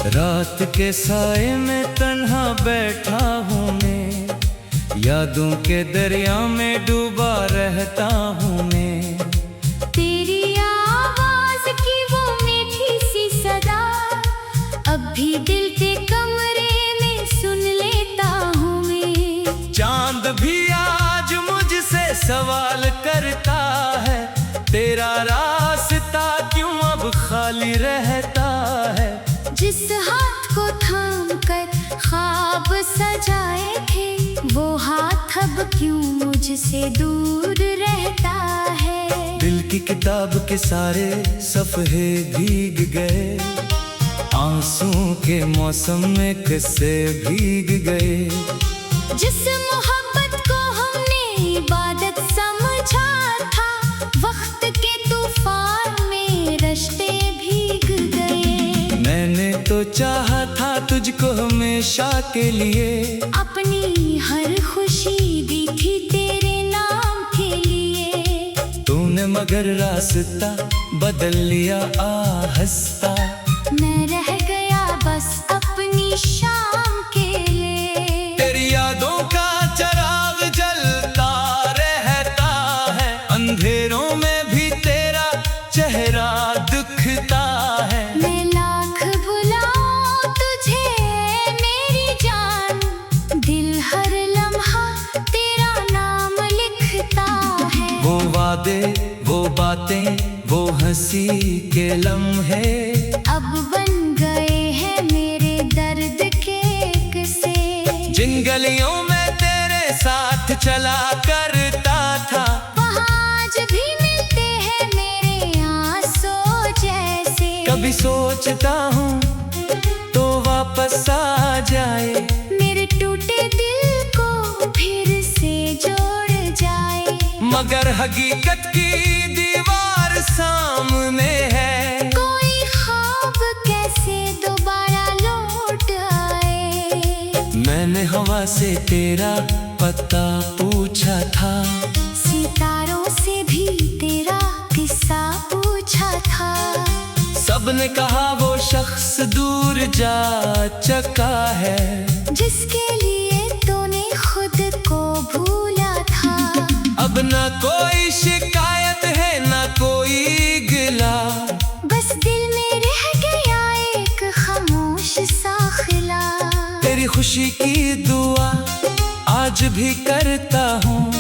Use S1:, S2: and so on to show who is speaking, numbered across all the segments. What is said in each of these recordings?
S1: रात के साए में तन्हा बैठा हूँ मैं, यादों के दरिया में डूबा रहता हूँ मैं।
S2: तेरी आवाज की वो मीठी सी सदा अब भी दिल के कमरे में सुन लेता हूँ मैं।
S1: चांद भी आज मुझसे सवाल करता है, तेरा रास्ता क्यों अब खाली रहता है।
S2: जिस हाथ को थाम कर ख्वाब सजाए थे, वो हाथ अब क्यों मुझसे दूर रहता है।
S1: दिल की किताब के सारे सफ़े भीग गए, आंसुओं के मौसम में किस्से भीग गए।
S2: जिस मोहब्बत को हमने इबादत समझा था, वक्त के तूफान में रिश्ते भीग गए।
S1: मैंने तो चाहा था तुझको हमेशा के लिए,
S2: अपनी हर खुशी दी थी तेरे नाम के लिए।
S1: तूने मगर रास्ता बदल लिया आहिस्ता,
S2: मैं रह गया बस अपनी शाम के लिए।
S1: तेरी यादों का चिराग जलता रहता है, अंधेरों में भी तेरा चेहरा दिखता है।
S2: मैं लाख बुलाऊं तुझे मेरी जान, दिल हर लम्हा तेरा नाम लिखता है।
S1: वो वादे, वो बातें, वो हंसी के लम्हे
S2: अब बन गए हैं मेरे दर्द के किस्से।
S1: जिन गलियों में तेरे साथ चला करता था,
S2: वहाँ आज भी मिलते हैं मेरे आंसू जैसे।
S1: कभी सोचता हूँ तो वापस आ जाए,
S2: मेरे टूटे दिल को फिर से जोड़ जाए।
S1: मगर हकीकत की दीवार सामने है,
S2: कोई ख्वाब कैसे दोबारा लौट आए।
S1: मैंने हवा से तेरा पता पूछा था,
S2: सितारों से भी तेरा किस्सा पूछा था।
S1: सबने कहा वो शख्स दूर जा चुका है,
S2: जिसके लिए तूने खुद को भूला था।
S1: अब ना कोई शिकायत है ना कोई गिला,
S2: बस दिल में रह गया एक खामोश सा खिला।
S1: तेरी खुशी की दुआ आज भी करता हूँ,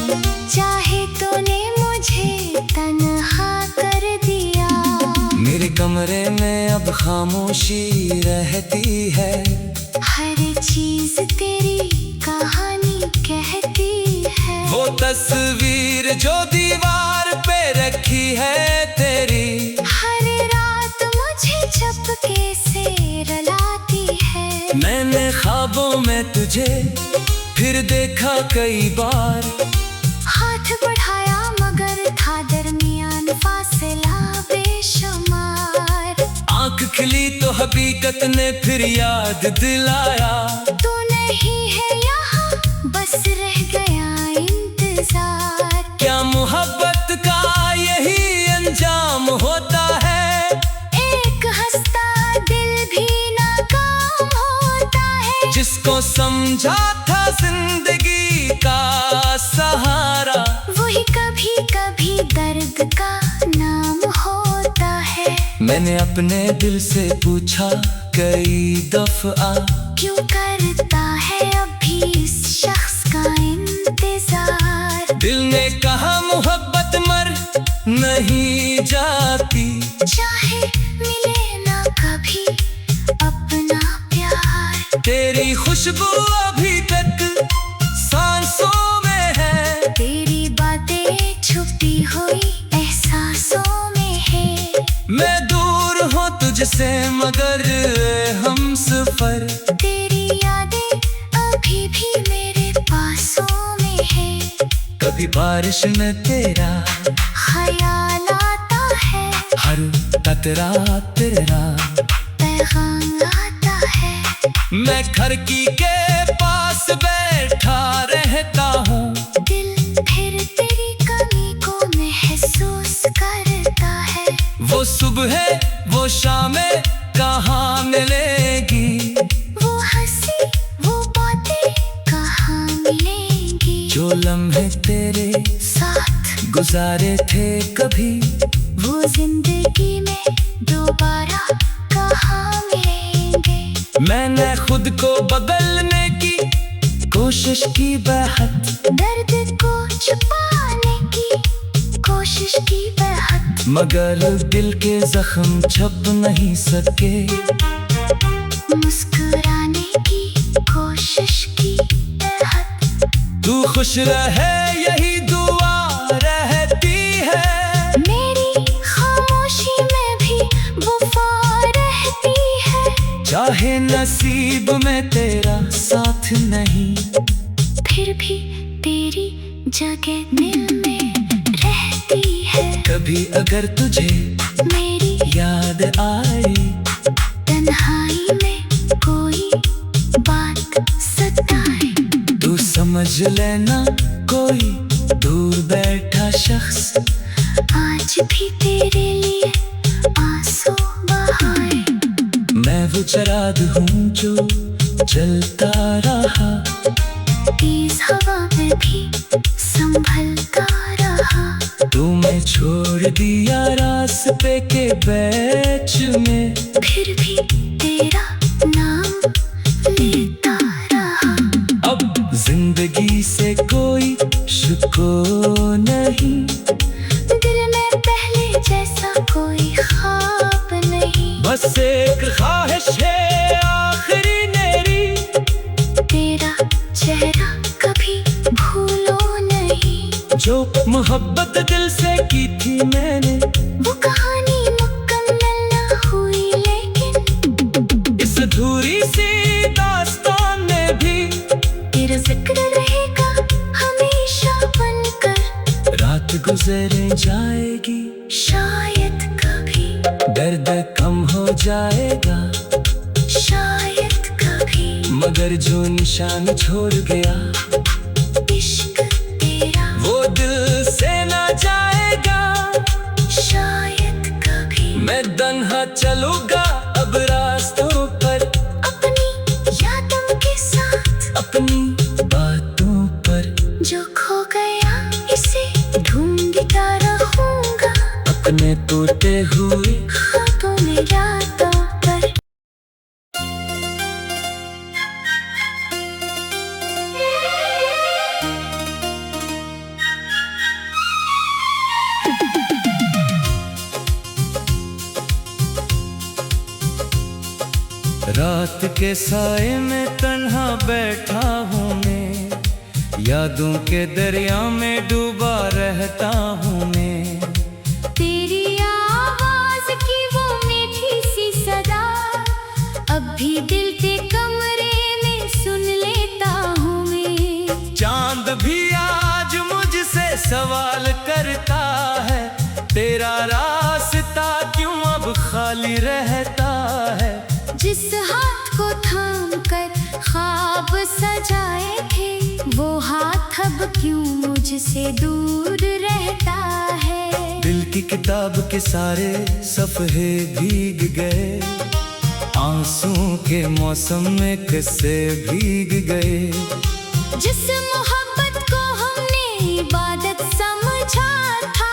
S2: चाहे तूने मुझे तन्हा कर दिया।
S1: मेरे कमरे में अब खामोशी रहती है,
S2: हर चीज तेरी कहानी कहती है।
S1: वो तस्वीर जो दीवार पे रखी है तेरी,
S2: हर रात मुझे चुपके से रुलाती है।
S1: मैंने ख्वाबों में तुझे फिर देखा कई बार,
S2: हाथ बढ़ाया मगर था दरमियान फासला बेशुमार।
S1: आंख खिली तो हकीकत ने फिर याद दिलाया,
S2: तू नहीं है यहाँ बस रह गया इंतजार।
S1: क्या मोहब्बत का यही अंजाम होता है,
S2: एक हंसता दिल भी नाकाम होता है।
S1: जिसको समझा था जिंदगी का सहारा,
S2: वही कभी कभी दर्द का नाम होता है।
S1: मैंने अपने दिल से पूछा कई दफा,
S2: क्यों करता है अभी इस शख्स का इंतजार।
S1: दिल ने कहा मोहब्बत मर नहीं जाती,
S2: चाहे मिले ना कभी अपना प्यार।
S1: तेरी खुशबू अभी तक सांसों में है,
S2: तेरी बातें छुपी हुई एहसासों में है।
S1: मैं दूर हूँ तुझसे मगर हम सफर,
S2: तेरी यादें अभी भी मेरे पासों में है।
S1: कभी बारिश में तेरा
S2: ख्याल आता है,
S1: हर कतरा तेरा
S2: पैगाम आता है।
S1: मैं खिड़की के पास बैठा रहता हूँ,
S2: दिल फिर तेरी कमी को महसूस करता है।
S1: वो सुबह वो शामें कहाँ मिलेगी। गुजारे थे कभी,
S2: वो जिंदगी में दोबारा कहाँ मिलेंगे।
S1: मैंने खुद को बदलने की कोशिश की बेहद,
S2: दर्द को छुपाने की कोशिश की बेहद,
S1: मगर दिल के जख्म छप नहीं सके।
S2: मुस्कुराने की कोशिश की बेहद,
S1: तू खुश रहे यही दुआ रहती है,
S2: मेरी खामोशी में भी वफा रहती है।
S1: चाहे नसीब में तेरा साथ नहीं,
S2: फिर भी तेरी जगह दिल में रहती है।
S1: कभी अगर तुझे
S2: मेरी
S1: याद आए,
S2: तन्हाई में कोई बात सताए,
S1: तू समझ लेना कोई दूर बैठा शख्स
S2: आज भी तेरे लिए आंसू बहाए।
S1: मैं वो चिराग हूँ जो जलता रहा,
S2: तेज हवा में भी संभलता रहा।
S1: तुम्हें छोड़ दिया रास्ते के बीच में,
S2: फिर भी तेरा नाम लेता रहा।
S1: अब जिंदगी से कोई शिकवा नहीं,
S2: दिल में पहले जैसा कोई ख्वाब नहीं।
S1: बस एक ख्वाहिश है आखिरी मेरी,
S2: तेरा चेहरा कभी भूलो नहीं।
S1: जो मोहब्बत दिल से की थी मैंने,
S2: वो कहानी मुकम्मल न हुई, लेकिन
S1: इस अधूरी सी दास्तान में भी
S2: तेरा जिक्र रहेगा हमेशा बनकर।
S1: रात गुजरे जाएगी,
S2: शायद कभी,
S1: दर्द कम हो जाएगा,
S2: शायद कभी,
S1: मगर जो निशान छोड़ गया
S2: इश्क तेरा
S1: वो दिल से ना जाएगा।
S2: शायद कभी,
S1: मैं तन्हा चलूंगा अब रास्तों पर,
S2: अपनी यादों के साथ,
S1: अपनी बातों पर,
S2: जो खो गया इसे ढूंढता रहूंगा,
S1: अपने टूटे हुए
S2: ख्वाबों में रातों पर।
S1: रात के साए में तन्हा बैठा हूँ मैं, यादों के दरिया में डूबा रहता हूँ मैं।
S2: तेरी आवाज की वो मीठी सी सदा अब भी दिल के कमरे में सुन लेता हूँ मैं।
S1: चांद भी आज मुझसे सवाल करता है, तेरा रास्ता क्यों अब खाली रहता है।
S2: जिस हाथ को थाम कर ख्वाब सजाए थे, वो हाथ अब क्यों मुझसे दूर रहता है।
S1: दिल की किताब के सारे सफ़े भीग गए, आंसुओं के मौसम में किस्से भीग गए।
S2: जिस मोहब्बत को हमने इबादत समझा था,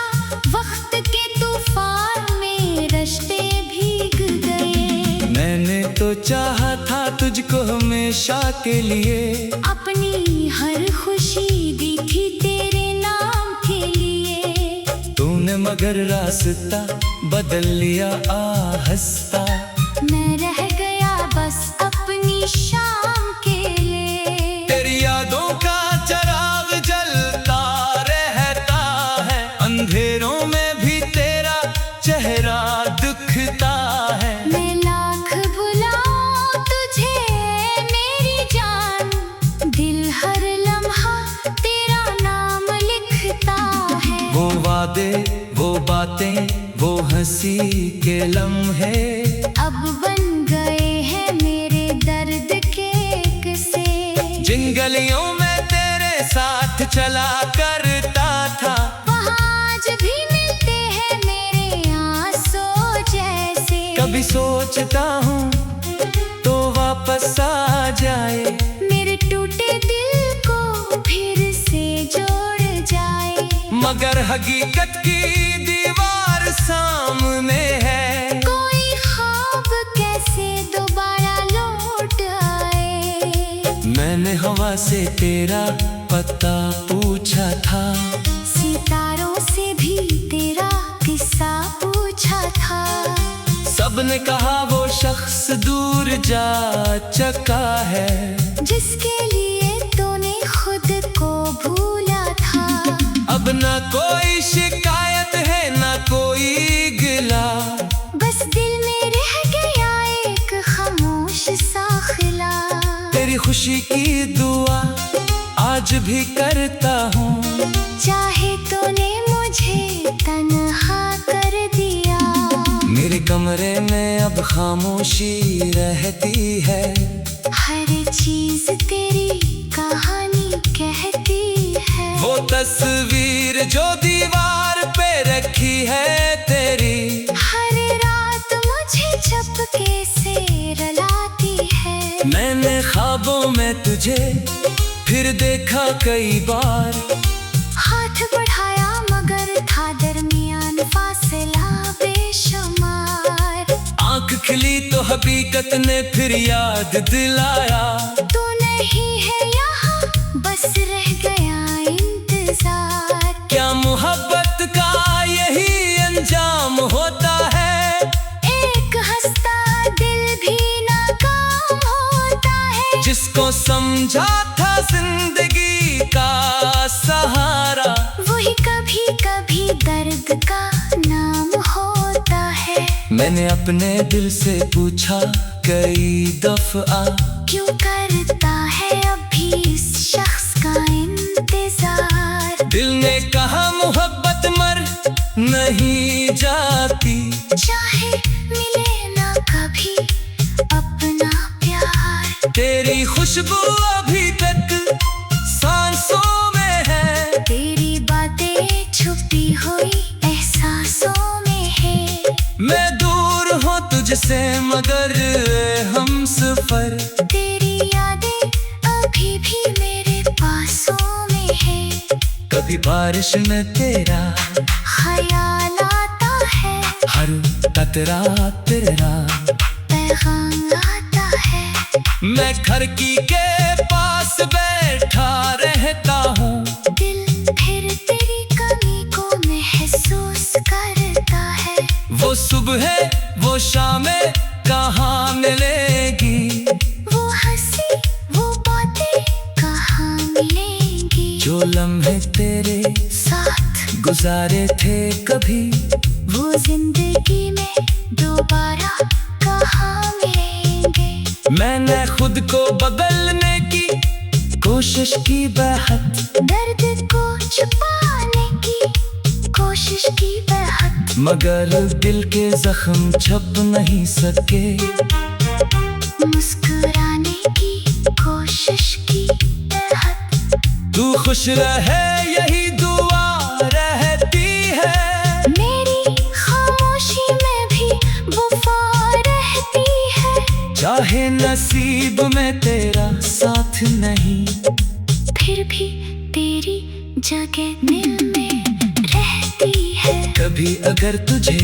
S2: वक्त के तूफान में रिश्ते भीग गए।
S1: मैंने तो चाहा था तुझको हमेशा के लिए,
S2: अपनी हर खुशी दी थी तेरे नाम के लिए।
S1: तूने मगर रास्ता बदल लिया आहिस्ता,
S2: मैं रह गया बस अपनी शाम के लिए।
S1: तेरी यादों का चिराग जलता रहता है, अंधेरों में भी तेरा चेहरा दिखता है।
S2: मैं लाख बुलाऊं तुझे मेरी जान, दिल हर लम्हा तेरा नाम लिखता है।
S1: वो वादे, वो बातें, वो हंसी के लम्हे
S2: अब बन गए हैं मेरे दर्द के किस्से।
S1: जिन गलियों में तेरे साथ चला करता था,
S2: वहाँ आज भी मिलते हैं मेरे आंसू जैसे।
S1: कभी सोचता हूँ तो वापस आ जाए,
S2: मेरे टूटे दिल को फिर से जोड़ जाए।
S1: मगर हकीकत की दीवार सामने है।
S2: कोई ख्वाब कैसे दोबारा लौट आए।
S1: मैंने हवा से तेरा पता पूछा था,
S2: सितारों से भी तेरा किस्सा पूछा था।
S1: सबने कहा वो शख्स दूर जा चुका है,
S2: जिसके लिए तूने खुद को भूला था।
S1: अब ना कोई शिकायत है ना कोई गिला,
S2: बस दिल में रह गया एक खामोश सा खिला।
S1: तेरी खुशी की दुआ आज भी करता हूँ,
S2: चाहे तूने मुझे तन्हा कर दिया।
S1: मेरे कमरे में अब खामोशी रहती है,
S2: हर चीज तेरी कहानी कहती है।
S1: वो तस्वीर जो दीवार पे रखी है तेरी,
S2: हर रात मुझे चुपके से रुलाती है।
S1: मैंने ख्वाबों में तुझे फिर देखा कई बार,
S2: हाथ बढ़ाया मगर था दरमियान फासला बेशुमार।
S1: आंख खिली तो हकीकत ने फिर याद दिलाया,
S2: तू नहीं है यहाँ बस रह गया इंतजार।
S1: क्या मोहब्बत का यही अंजाम होता है,
S2: एक हंसता दिल भी नाकाम होता है।
S1: जिसको समझा था जिंदगी का सहारा,
S2: वही कभी कभी दर्द का नाम होता है।
S1: मैंने अपने दिल से पूछा कई दफा,
S2: क्यों करता है अभी इस शख्स का इंतजार।
S1: दिल ने कहा मोहब्बत मर नहीं जाती,
S2: चाहे मिले ना कभी अपना प्यार।
S1: तेरी खुशबू अभी तक सांसों में है,
S2: तेरी बातें छुपी हुई एहसासों में है।
S1: मैं दूर हूँ तुझसे मगर हम सफर,
S2: तेरी यादें अभी भी मेरे पासों में है।
S1: कभी बारिश में तेरा
S2: ख्याल आता है,
S1: हर कतरा तेरा
S2: पैगाम आता है।
S1: मैं खिड़की के पास बैठा रहता हूँ,
S2: दिल फिर तेरी कमी को महसूस करता है।
S1: वो सुबह वो शामें कहाँ मिलेगी,
S2: वो हंसी वो बातें कहाँ मिलेंगी।
S1: जो लम्हे तेरे
S2: साथ
S1: गुजारे थे कभी,
S2: वो जिंदगी में दोबारा कहाँ मिलेंगे।
S1: मैंने खुद को बदलने की कोशिश की बेहद,
S2: दर्द को छुपाने की कोशिश की बेहद।
S1: मगर दिल के जख्म छप नहीं सके।
S2: मुस्कुराने की कोशिश की बेहद।
S1: तू खुश रहे यही दुआ रहती है,
S2: मेरी खामोशी में भी वफा रहती है।
S1: चाहे नसीब में तेरा साथ नहीं,
S2: फिर भी तेरी जगह दिल में रहती है।
S1: कभी अगर तुझे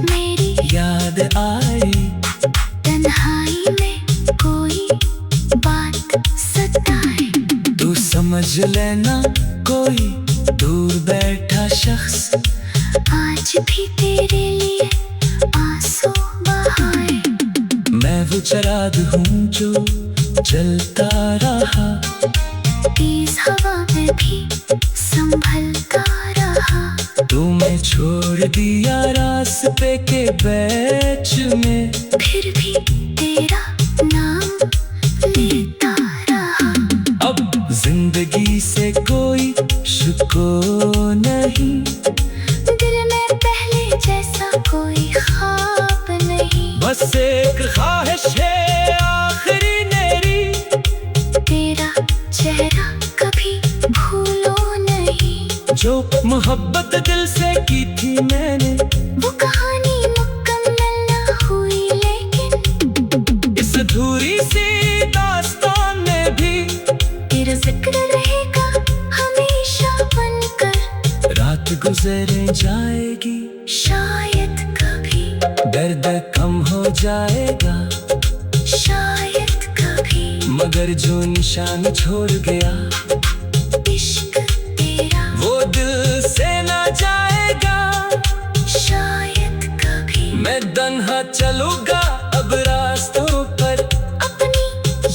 S2: मेरी
S1: याद आए,
S2: तन्हाई में कोई बात सताए,
S1: तू समझ लेना कोई दूर बैठा शख्स
S2: आज भी तेरे लिए आंसू बहाए।
S1: मैं वो चिराग हूँ जो जलता रहा,
S2: तेज हवा में भी संभलता रहा।
S1: तुम्हें छोड़ दिया रास्ते के बीच में,
S2: फिर भी तेरा नाम लेता रहा।
S1: अब जिंदगी से कोई शुक्र नहीं,
S2: दिल में पहले जैसा कोई ख्वाब नहीं।
S1: बस एक ख्वाहिश है आखिरी मेरी,
S2: तेरा चेहरा कभी भूलो नहीं।
S1: जो मोहब्बत दिल से की थी मैंने,
S2: वो कहानी मुकम्मल न हुई लेकिन
S1: इस अधूरी सी दास्तान में भी
S2: तेरा जिक्र रहेगा हमेशा बनकर।
S1: रात जाएगी,
S2: शायद कभी,
S1: दर्द कम हो जाएगा,
S2: शायद कभी,
S1: मगर जो निशान छोड़ गया
S2: इश्क तेरा
S1: वो दिल से ना जाएगा।
S2: शायद कभी,
S1: मैं तन्हा चलूंगा अब रास्तों पर,
S2: अपनी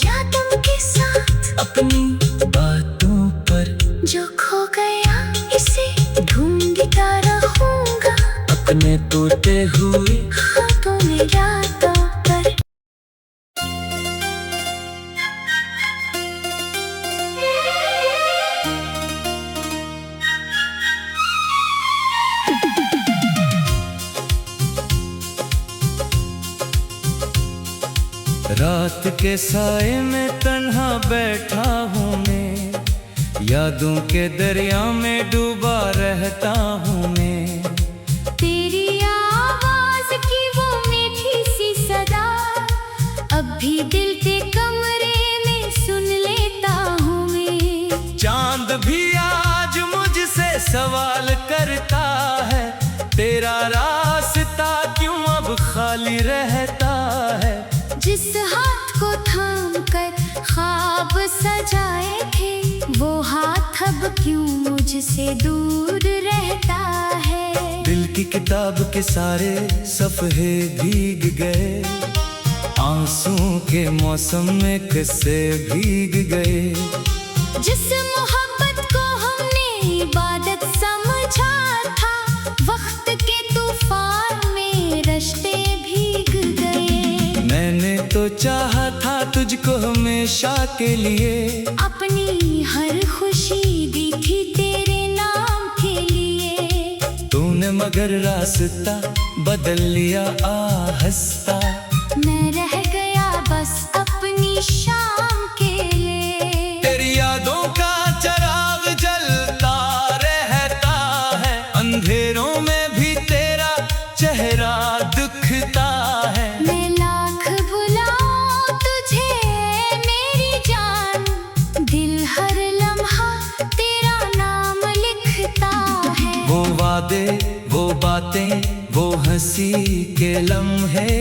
S2: यादों के साथ,
S1: अपनी बातों पर,
S2: जो खो गया इसे ढूंढता रहूंगा,
S1: अपने टूटे हुए
S2: ख्वाबों में रातों पर।
S1: रात के साए में तन्हा बैठा हूँ मैं, यादों के दरिया में डूबा रहता हूँ मैं।
S2: तेरी आवाज की वो मीठी सी सदा अब भी दिल के कमरे में सुन लेता हूँ मैं।
S1: चांद भी आज मुझसे सवाल करता है, तेरा रास्ता क्यों अब खाली रहता है।
S2: जिस हाथ को थाम कर ख्वाब सजाए थे, वो हाथ अब क्यों मुझसे दूर रहता है।
S1: दिल की किताब के सारे सफ़े भीग गए, आंसुओं के मौसम में किस्से भीग गए।
S2: जिस मोहब्बत को हमने इबादत समझा था, वक्त के तूफान में रिश्ते भीग गए।
S1: मैंने तो चाहा था तुझको हमेशा के लिए,
S2: अपनी हर खुशी दी थी तेरे नाम के लिए।
S1: तूने मगर रास्ता बदल लिया आहिस्ता,
S2: मैं रह गया बस अपनी शाम के लिए।
S1: तेरी यादों का चिराग जलता रहता है, अंधेरों में भी तेरा चेहरा दिखता है।
S2: मैं लाख बुलाऊं तुझे मेरी जान, दिल हर लम्हा तेरा नाम लिखता है।
S1: वो वादे, वो बातें, वो हंसी के लम्हे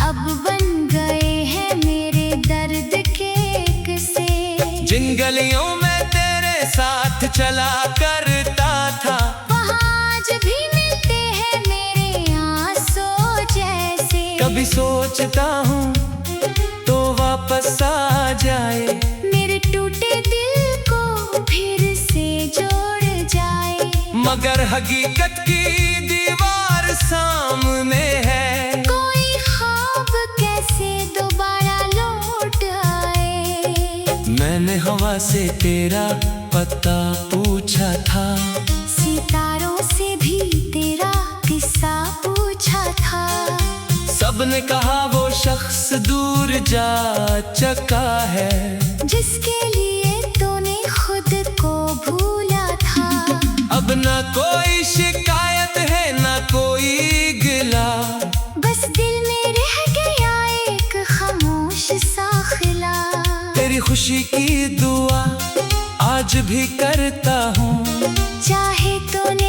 S2: अब बन गए हैं मेरे दर्द के किस्से।
S1: जिन गलियों में तेरे साथ चला करता था,
S2: वहाँ आज भी मिलते हैं मेरे आंसू जैसे।
S1: कभी सोचता हूँ तो वापस आ जाए,
S2: मेरे टूटे दिल को फिर से जोड़ जाए।
S1: मगर हकीकत की दीवार सामने है,
S2: कोई ख्वाब कैसे दोबारा लौट आए।
S1: मैंने हवा से तेरा पता पूछा था,
S2: सितारों से भी तेरा किस्सा पूछा था।
S1: सबने कहा वो शख्स दूर जा चुका है,
S2: जिसके लिए तूने खुद को भूला था।
S1: अब ना कोई शिकायत है ना कोई गिला,
S2: बस दिल में रह गया एक खामोश सा खिला।
S1: तेरी खुशी की दुआ आज भी करता हूँ,
S2: चाहे तूने